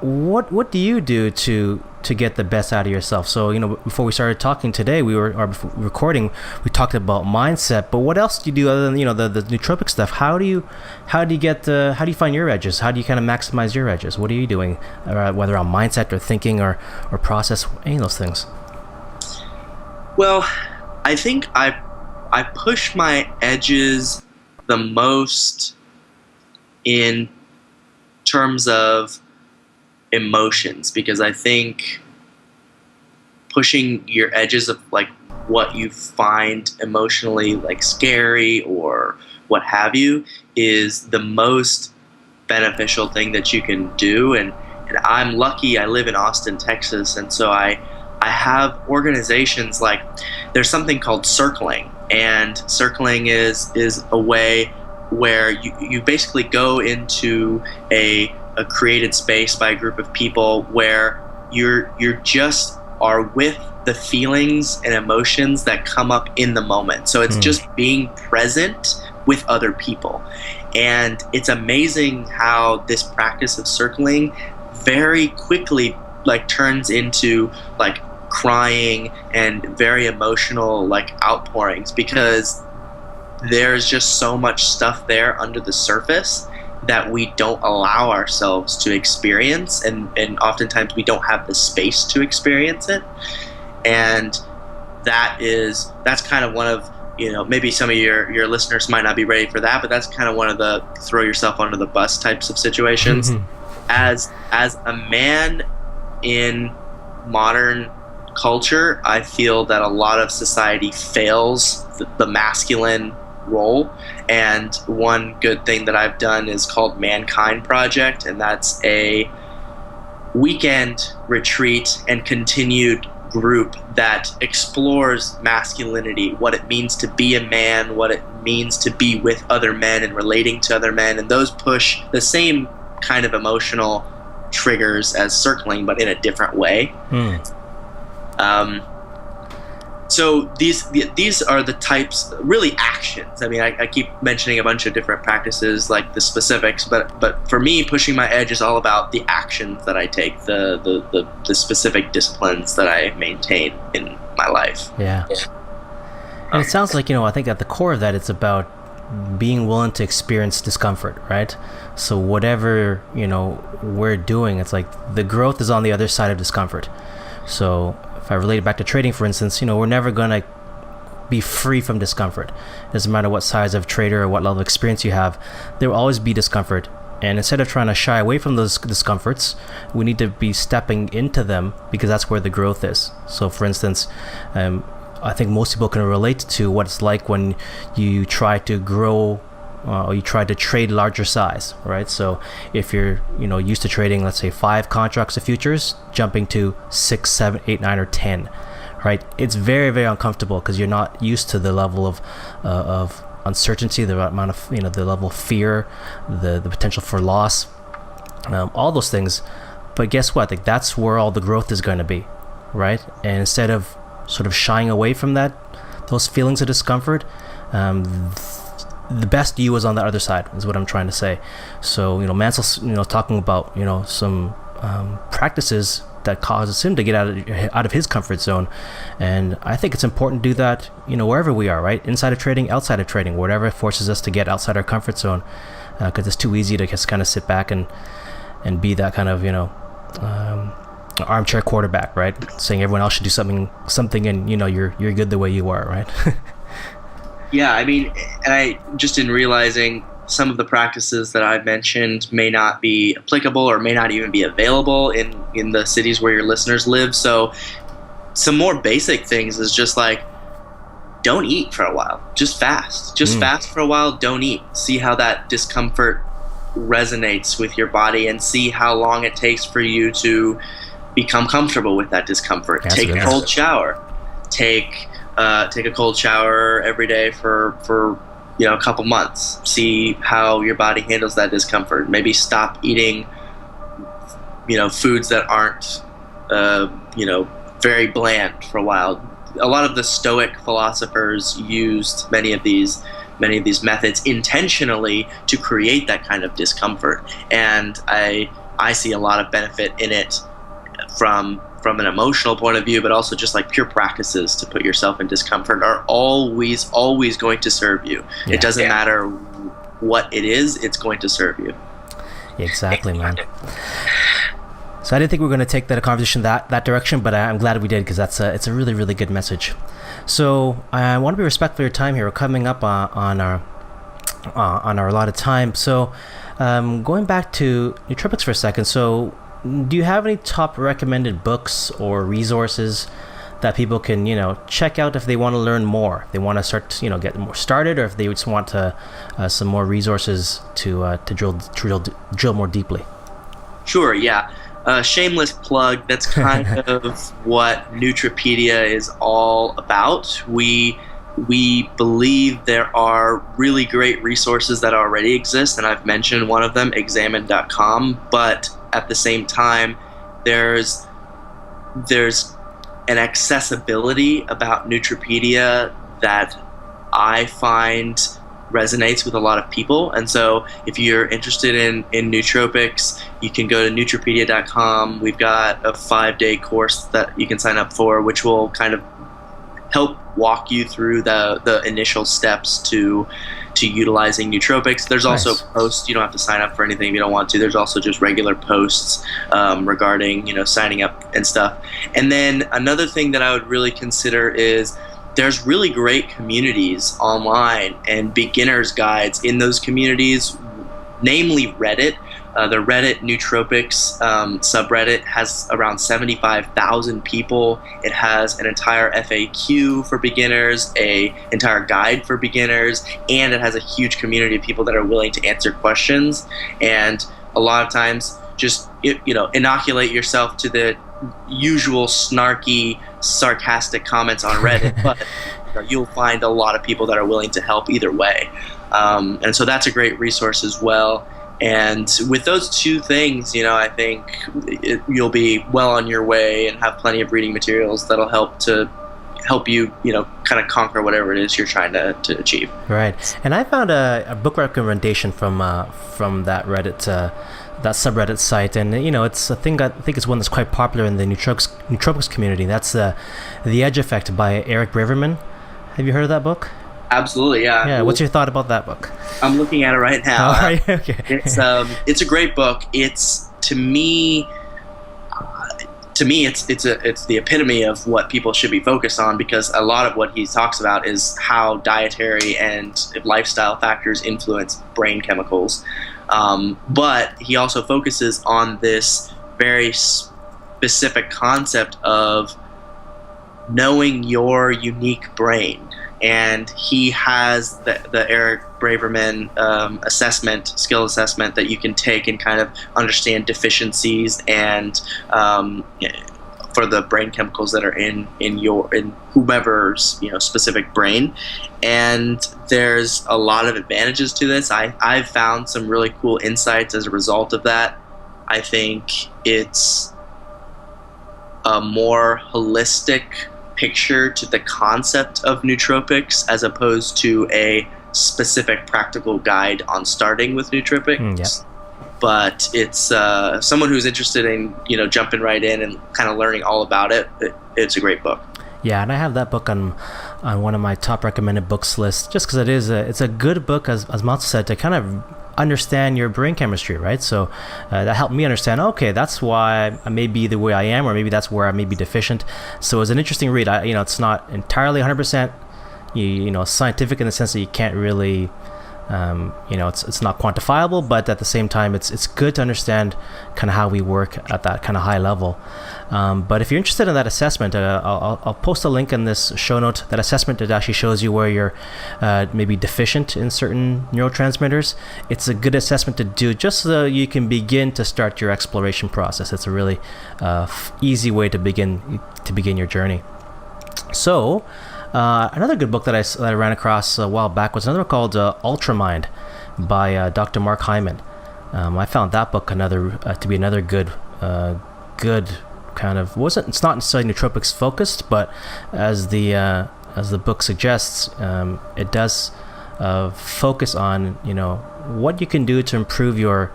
what do you do to get the best out of yourself? So before we started talking today, before recording, we talked about mindset. But what else do you do other than the nootropic stuff? How do you find your edges? How do you kind of maximize your edges? What are you doing, whether on mindset or thinking or process, any of those things? Well, I think I push my edges the most in terms of emotions, because I think pushing your edges of like what you find emotionally like scary or what have you is the most beneficial thing that you can do. And I'm lucky, I live in Austin, Texas, and so I have organizations like, there's something called circling, and circling is a way where you basically go into a created space by a group of people where you're just are with the feelings and emotions that come up in the moment. So it's just being present with other people. And it's amazing how this practice of circling very quickly like turns into like crying and very emotional like outpourings, because there's just so much stuff there under the surface that we don't allow ourselves to experience, and oftentimes we don't have the space to experience it. And that's kind of one of maybe some of your listeners might not be ready for that, but that's kind of one of the throw yourself under the bus types of situations. As a man in modern culture, I feel that a lot of society fails the masculine role. And one good thing that I've done is called Mankind Project, and that's a weekend retreat and continued group that explores masculinity, what it means to be a man, what it means to be with other men and relating to other men, and those push the same kind of emotional triggers as circling, but in a different way. So these are the types, really actions. I mean, I keep mentioning a bunch of different practices, like the specifics, but for me, pushing my edge is all about the actions that I take, the specific disciplines that I maintain in my life. Yeah. And it sounds like, I think at the core of that, it's about being willing to experience discomfort, right? So whatever, we're doing, it's like the growth is on the other side of discomfort. So if I relate it back to trading, for instance, we're never going to be free from discomfort. It doesn't matter what size of trader or what level of experience you have, there will always be discomfort. And instead of trying to shy away from those discomforts, we need to be stepping into them, because that's where the growth is. So for instance, I think most people can relate to what it's like when you try to grow or you try to trade larger size, right? So if you're used to trading, let's say 5 contracts of futures, jumping to 6, 7, 8, 9, or 10, right? It's very, very uncomfortable because you're not used to the level of uncertainty, the amount of the level of fear, the potential for loss, all those things. But guess what? Like, that's where all the growth is going to be, right? And instead of sort of shying away from those feelings of discomfort, the best you is on the other side, is what I'm trying to say. So Mansal's talking about some practices that causes him to get out of his comfort zone, and I think it's important to do that wherever we are, right? Inside of trading, outside of trading, whatever forces us to get outside our comfort zone, because it's too easy to just kind of sit back and be that kind of armchair quarterback, right? Saying everyone else should do something, and you're good the way you are, right? Yeah, I mean, and I just in realizing some of the practices that I've mentioned may not be applicable or may not even be available in the cities where your listeners live. So some more basic things is just like, don't eat for a while. Just fast. Fast for a while, don't eat. See how that discomfort resonates with your body, and see how long it takes for you to become comfortable with that discomfort. Take a cold shower. Take a cold shower every day for a couple months. See how your body handles that discomfort. Maybe stop eating foods that aren't very bland for a while. A lot of the Stoic philosophers used many of these methods intentionally to create that kind of discomfort, and I see a lot of benefit in it from an emotional point of view, but also just like pure practices to put yourself in discomfort are always going to serve you. Yeah. It doesn't matter what it is, it's going to serve you. Exactly, man. So I didn't think we were going to take that conversation that direction, but I'm glad we did, because it's a really, really good message. So I want to be respectful of your time here. We're coming up on our allotted time. So going back to nootropics for a second. So do you have any top recommended books or resources that people can check out if they want to learn more? They want to start get more started, or if they just want some more resources to drill more deeply? Sure. Yeah. Shameless plug. That's kind of what Nootropedia is all about. We believe there are really great resources that already exist, and I've mentioned one of them, examine.com, but at the same time, there's an accessibility about Nootropedia that I find resonates with a lot of people. And so if you're interested in nootropics, you can go to nootropedia.com. We've got a 5-day course that you can sign up for, which will kind of help walk you through the initial steps to utilizing nootropics. There's also posts. You don't have to sign up for anything if you don't want to. There's also just regular posts regarding signing up and stuff. And then another thing that I would really consider is there's really great communities online and beginners guides in those communities, namely Reddit. The Reddit nootropics subreddit has around 75,000 people. It has an entire FAQ for beginners, a entire guide for beginners, and it has a huge community of people that are willing to answer questions. And a lot of times, just inoculate yourself to the usual snarky, sarcastic comments on Reddit, but you'll find a lot of people that are willing to help either way. And so that's a great resource as well. And with those two things, I think you'll be well on your way and have plenty of reading materials that'll help you, kind of conquer whatever it is you're trying to achieve. Right. And I found a book recommendation from that Reddit, that subreddit site, and it's a thing. I think it's one that's quite popular in the nootropics community. That's The Edge Effect by Eric Braverman. Have you heard of that book? Absolutely, yeah. Yeah. What's your thought about that book? I'm looking at it right now. Oh, are you? Okay. It's a great book. It's to me, it's the epitome of what people should be focused on, because a lot of what he talks about is how dietary and lifestyle factors influence brain chemicals. But he also focuses on this very specific concept of knowing your unique brain. And he has the Eric Braverman skill assessment that you can take and kind of understand deficiencies and for the brain chemicals that are in whomever's specific brain. And there's a lot of advantages to this. I've found some really cool insights as a result of that. I think it's a more holistic picture to the concept of nootropics as opposed to a specific practical guide on starting with nootropics. Yeah. But it's someone who's interested in jumping right in and kind of learning all about it. It's a great book. Yeah, and I have that book on one of my top recommended books list, just because it's a good book, as Mansal said, to kind of understand your brain chemistry, right? So that helped me understand, okay, that's why I may be the way I am, or maybe that's where I may be deficient. So it's an interesting read. It's not entirely 100% scientific in the sense that you can't really it's not quantifiable, but at the same time it's good to understand kind of how we work at that kind of high level. But if you're interested in that assessment, I'll post a link in this show note. That assessment that actually shows you where you're maybe deficient in certain neurotransmitters. It's a good assessment to do just so you can begin to start your exploration process. It's a really easy way to begin your journey. So another good book that I ran across a while back was another one called Ultramind by Dr. Mark Hyman. I found that book to be another good kind of it's not necessarily nootropics focused, but as the book suggests, it does focus on what you can do to improve your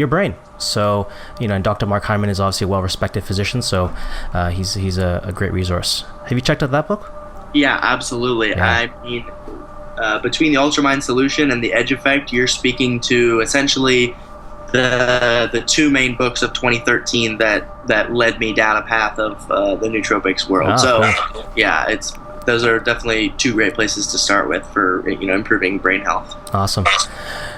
brain. So and Dr. Mark Hyman is obviously a well-respected physician, so he's a great resource. Have you checked out that book? Yeah, absolutely. Yeah. I mean, between the Ultramind Solution and the Edge Effect, you're speaking to essentially the two main books of 2013 that led me down a path of the nootropics world. Cool. Yeah, those are definitely two great places to start with for improving brain health. Awesome.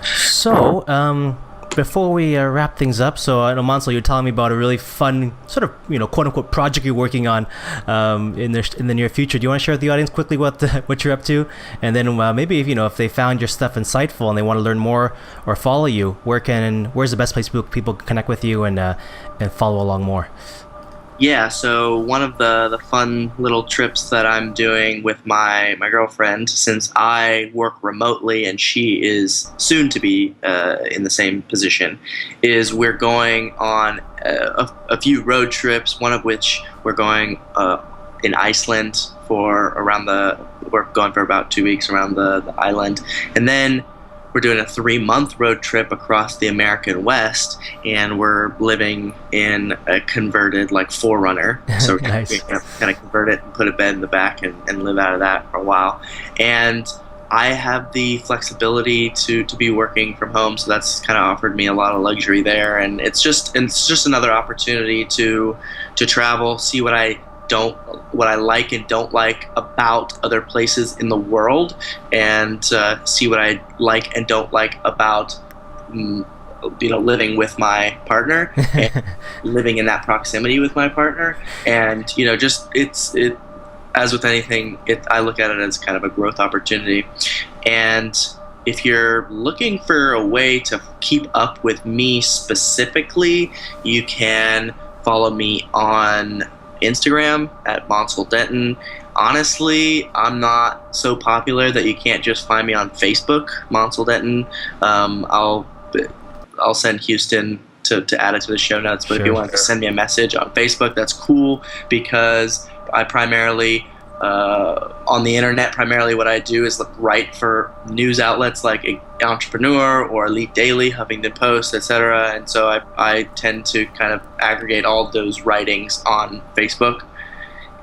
So before we wrap things up, so I know, Mansal, you're telling me about a really fun sort of quote unquote project you're working on in the near future. Do you want to share with the audience quickly what you're up to, and then maybe if they found your stuff insightful and they want to learn more or follow you, where's the best place people can connect with you and follow along more? Yeah, so one of the fun little trips that I'm doing with my girlfriend, since I work remotely and she is soon to be in the same position, is we're going on a few road trips, one of which we're going in Iceland we're going for about 2 weeks around the island, and then we're doing a 3-month road trip across the American West, and we're living in a converted 4Runner. So nice. We're going to kind of convert it and put a bed in the back and live out of that for a while. And I have the flexibility to be working from home, so that's kind of offered me a lot of luxury there. And it's just another opportunity to travel, see what I I like and don't like about other places in the world, and see what I like and don't like about living with my partner and living in that proximity with my partner. And just it as with anything, I look at it as kind of a growth opportunity. And if you're looking for a way to keep up with me specifically, you can follow me on Instagram at Mansal Denton. Honestly, I'm not so popular that you can't just find me on Facebook, Mansal Denton. I'll send Houston to add it to the show notes. But if you want to send me a message on Facebook, that's cool, because I primarily on the internet, primarily what I do is write for news outlets like Entrepreneur or Elite Daily, Huffington Post, etc. And so I tend to kind of aggregate all those writings on Facebook.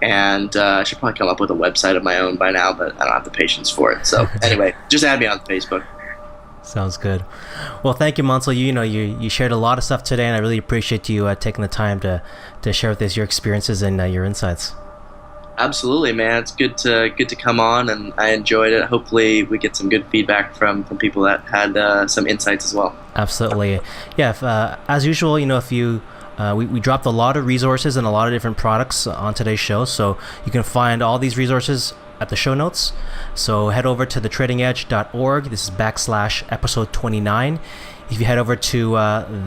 And I should probably come up with a website of my own by now, but I don't have the patience for it. So anyway, just add me on Facebook. Sounds good. Well, thank you, Mansal. You shared a lot of stuff today, and I really appreciate you taking the time to share with us your experiences and your insights. Absolutely, man. It's good to come on, and I enjoyed it. Hopefully we get some good feedback from people that had some insights as well. Absolutely. Yeah, as usual, if you we dropped a lot of resources and a lot of different products on today's show, so you can find all these resources at the show notes. So head over to thetradingedge.org. This is /episode 29. If you head over to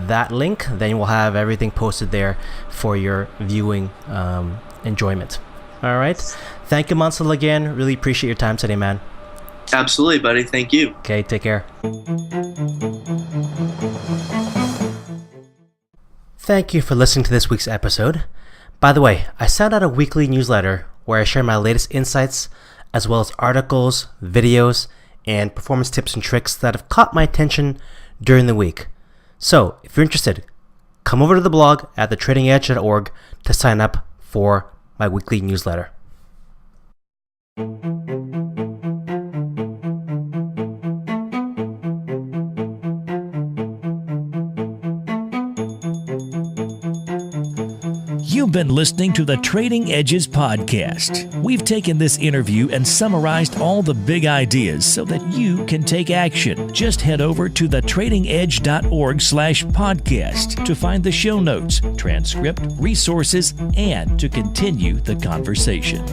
that link, then we'll have everything posted there for your viewing enjoyment. All right. Thank you, Mansal, again. Really appreciate your time today, man. Absolutely, buddy. Thank you. Okay, take care. Thank you for listening to this week's episode. By the way, I sent out a weekly newsletter where I share my latest insights, as well as articles, videos, and performance tips and tricks that have caught my attention during the week. So, if you're interested, come over to the blog at thetradingedge.org to sign up for my weekly newsletter. You've been listening to the Trading Edges podcast. We've taken this interview and summarized all the big ideas so that you can take action. Just head over to thetradingedge.org/podcast to find the show notes, transcript, resources, and to continue the conversation.